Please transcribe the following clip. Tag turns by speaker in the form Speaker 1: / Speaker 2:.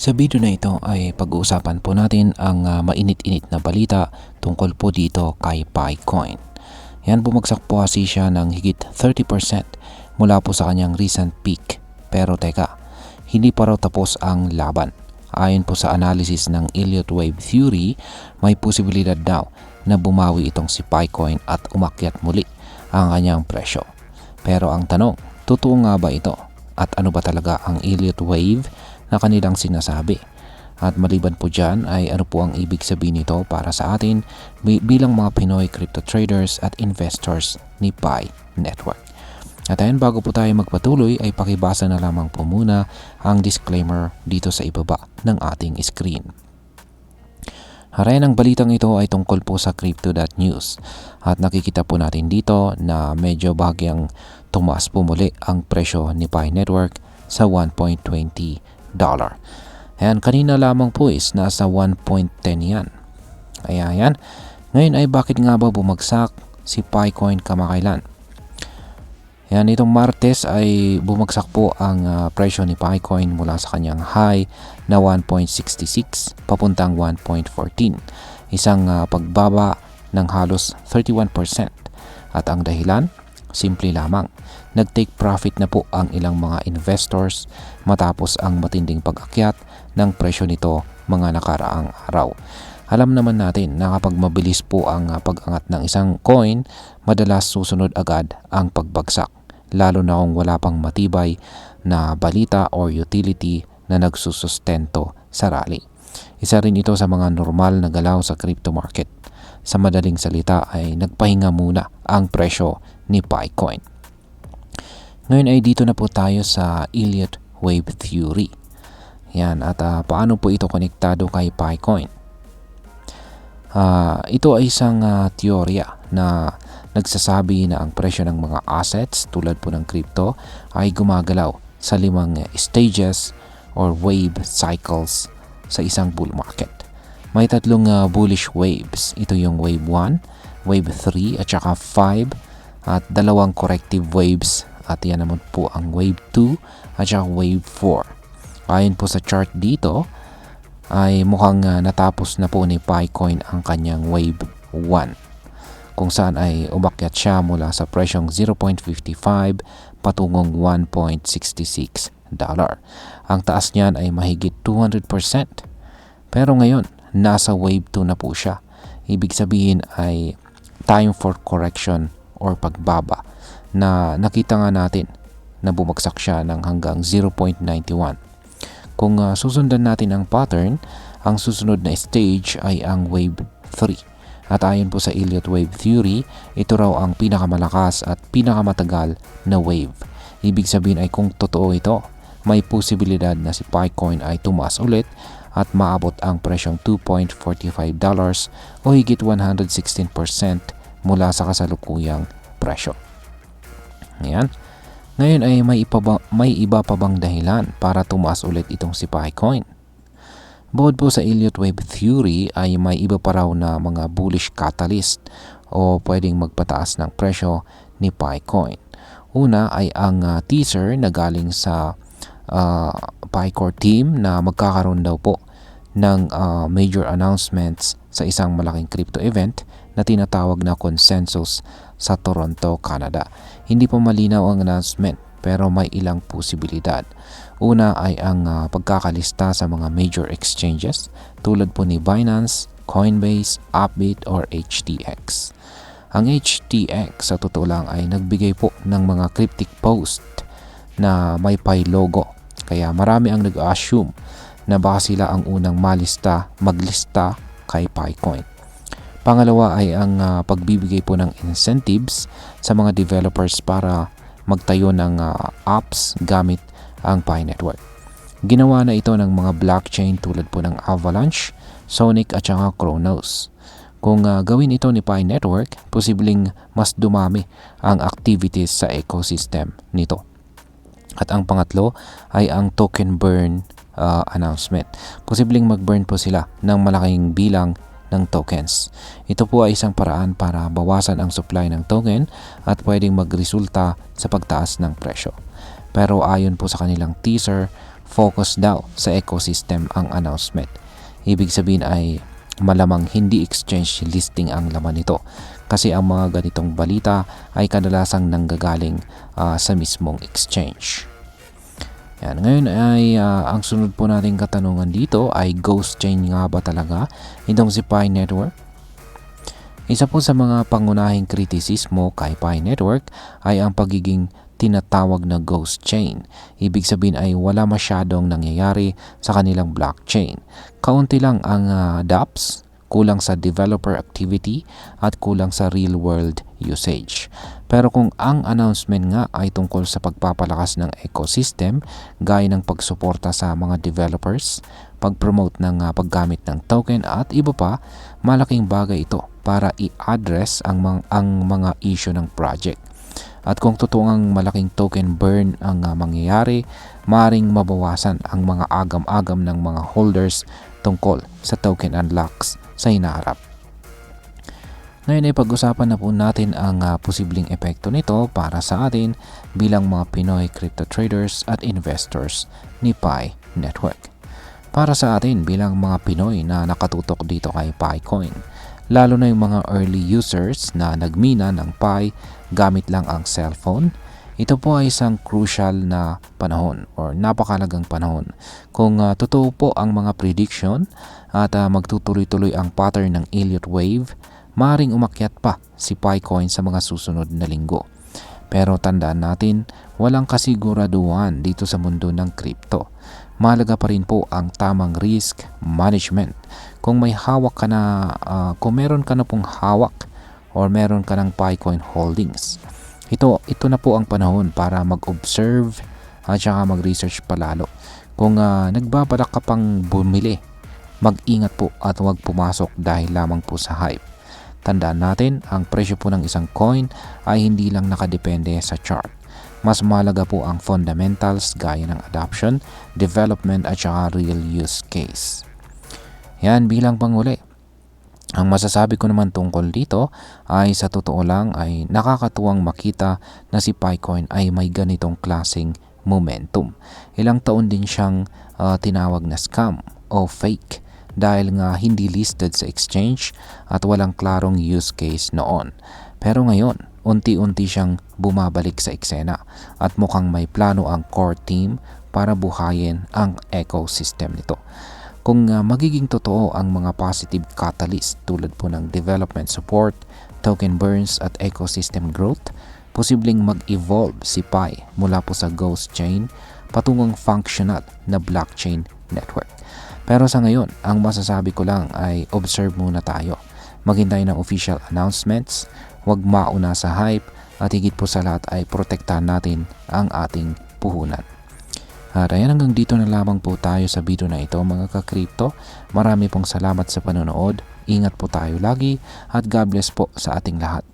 Speaker 1: Sa video na ito ay pag-uusapan po natin ang mainit-init na balita tungkol po dito kay Picoin. Yan, bumagsak po kasi siya ng higit 30% mula po sa kanyang recent peak. Pero teka, hindi pa raw tapos ang laban. Ayon po sa analysis ng Elliott Wave Theory, may posibilidad daw na bumawi itong si Picoin at umakyat muli ang kanyang presyo. Pero ang tanong, totoo nga ba ito? At ano ba talaga ang Elliott Wave na kanilang sinasabi? At maliban po dyan ay ano po ang ibig sabihin nito para sa atin bilang mga Pinoy crypto traders at investors ni Pi Network. At ayun, bago po tayo magpatuloy ay pakibasa na lamang po muna ang disclaimer dito sa ibaba ng ating screen. Harayan ng balitang ito ay tungkol po sa Crypto.news at nakikita po natin dito na medyo bahagyang tumaas po muli ang presyo ni Pi Network sa $1.20. Ayan, kanina lamang po is nasa 1.10 yan. Ayan. Ngayon ay bakit nga ba bumagsak si Picoin kamakailan? Ayan, itong Martes ay bumagsak po ang presyo ni Picoin mula sa kanyang high na 1.66 papuntang 1.14. Isang pagbaba ng halos 31%. At ang dahilan? Simple lamang. Nag-take profit na po ang ilang mga investors matapos ang matinding pag-akyat ng presyo nito mga nakaraang araw. Alam naman natin na kapag mabilis po ang pag-angat ng isang coin, madalas susunod agad ang pagbagsak, lalo na kung wala pang matibay na balita or utility na nagsusustento sa rally. Isa rin ito sa mga normal na galaw sa crypto market. Sa madaling salita ay nagpahinga muna ang presyo ni Picoin. Ngayon ay dito na po tayo sa Elliott Wave Theory. Yan, at paano po ito konektado kay Picoin? Ito ay isang teorya na nagsasabi na ang presyo ng mga assets tulad po ng crypto ay gumagalaw sa 5 stages or wave cycles sa isang bull market. May 3 bullish waves. Ito yung wave 1, wave 3 at saka 5 at 2 corrective waves at yan naman po ang wave 2 at saka wave 4. Ayon po sa chart dito ay mukhang natapos na po ni Picoin ang kanyang wave 1 kung saan ay umakyat siya mula sa presyong 0.55 patungong $1.66. Ang taas niyan ay mahigit 200%. Pero ngayon, nasa wave 2 na po siya. Ibig sabihin ay time for correction or pagbaba na nakita nga natin na bumagsak siya ng hanggang 0.91. Kung susundan natin ang pattern, ang susunod na stage ay ang wave 3. At ayon po sa Elliott Wave Theory, ito raw ang pinakamalakas at pinakamatagal na wave. Ibig sabihin ay kung totoo ito, may posibilidad na si Picoin ay tumaas ulit at maabot ang presyong $2.45 o higit 116% mula sa kasalukuyang presyo. Ayan. Ngayon ay may iba pa bang dahilan para tumaas ulit itong si Picoin? Bukod po sa Elliott Wave Theory ay may iba pa raw na mga bullish catalyst o pwedeng magpataas ng presyo ni Picoin. Una ay ang teaser na galing sa Picore team na magkakaroon daw po ng major announcements sa isang malaking crypto event na tinatawag na Consensus sa Toronto, Canada. Hindi pa malinaw ang announcement pero may ilang posibilidad. Una ay ang pagkakalista sa mga major exchanges tulad po ni Binance, Coinbase, Upbit or HTX. Ang HTX sa totoo lang ay nagbigay po ng mga cryptic post na may Pi logo. Kaya marami ang nag-assume na baka sila ang unang maglista kay Picoin. Pangalawa ay ang pagbibigay po ng incentives sa mga developers para magtayo ng apps gamit ang Pi Network. Ginawa na ito ng mga blockchain tulad po ng Avalanche, Sonic at saka Cronos. Kung gawin ito ni Pi Network, posibleng mas dumami ang activities sa ecosystem nito. At ang pangatlo ay ang token burn announcement. Posibleng mag-burn po sila ng malaking bilang ng tokens. Ito po ay isang paraan para bawasan ang supply ng token at pwedeng magresulta sa pagtaas ng presyo. Pero ayon po sa kanilang teaser, focus daw sa ecosystem ang announcement. Ibig sabihin ay malamang hindi exchange listing ang laman nito kasi ang mga ganitong balita ay kadalasang nanggagaling sa mismong exchange. Yan. Ngayon ay ang sunod po nating katanungan dito ay ghost chain nga ba talaga itong si Pi Network? Isa po sa mga pangunahing kritisismo kay Pi Network ay ang pagiging tinatawag na ghost chain. Ibig sabihin ay wala masyadong nangyayari sa kanilang blockchain. Kaunti lang ang dApps, kulang sa developer activity at kulang sa real-world usage. Pero kung ang announcement nga ay tungkol sa pagpapalakas ng ecosystem, gaya ng pagsuporta sa mga developers, pag-promote ng paggamit ng token at iba pa, malaking bagay ito para i-address ang mga issue ng project. At kung totoong malaking token burn ang mangyayari, maring mabawasan ang mga agam-agam ng mga holders tungkol sa token unlocks sa hinaharap. Ngayon ay pag-usapan na po natin ang posibleng epekto nito para sa atin bilang mga Pinoy crypto traders at investors ni Pi Network. Para sa atin bilang mga Pinoy na nakatutok dito kay PiCoin, lalo na yung mga early users na nagmina ng Pi gamit lang ang cellphone, ito po ay isang crucial na panahon or napakalagang panahon. Kung totoo po ang mga prediction at magtutuloy-tuloy ang pattern ng Elliott Wave, maring umakyat pa si PiCoin sa mga susunod na linggo. Pero tandaan natin, walang kasiguraduhan dito sa mundo ng crypto. Mahalaga pa rin po ang tamang risk management. Kung may hawak ka na, kung meron ka na pong hawak or meron ka ng PiCoin holdings, ito na po ang panahon para mag-observe at saka mag-research palalo. Kung nagbabalak ka pang bumili, mag-ingat po at huwag pumasok dahil lamang po sa hype. Tandaan natin, ang presyo po ng isang coin ay hindi lang nakadepende sa chart. Mas mahalaga po ang fundamentals gaya ng adoption, development at saka real use case. Yan bilang panghuli. Ang masasabi ko naman tungkol dito ay sa totoo lang ay nakakatuwang makita na si PiCoin ay may ganitong klaseng momentum. Ilang taon din siyang tinawag na scam o fake dahil nga hindi listed sa exchange at walang klarong use case noon. Pero ngayon, unti-unti siyang bumabalik sa eksena at mukhang may plano ang core team para buhayin ang ecosystem nito. Kung magiging totoo ang mga positive catalyst tulad po ng development support, token burns at ecosystem growth, posibleng mag-evolve si Pi mula po sa ghost chain patungong functional na blockchain network. Pero sa ngayon, ang masasabi ko lang ay observe muna tayo. Maghintay ng official announcements, huwag mauna sa hype, at higit po sa lahat ay protektahan natin ang ating puhunan. At ayan, hanggang dito na lamang po tayo sa video na ito mga ka-crypto. Marami pong salamat sa panonood. Ingat po tayo lagi at God bless po sa ating lahat.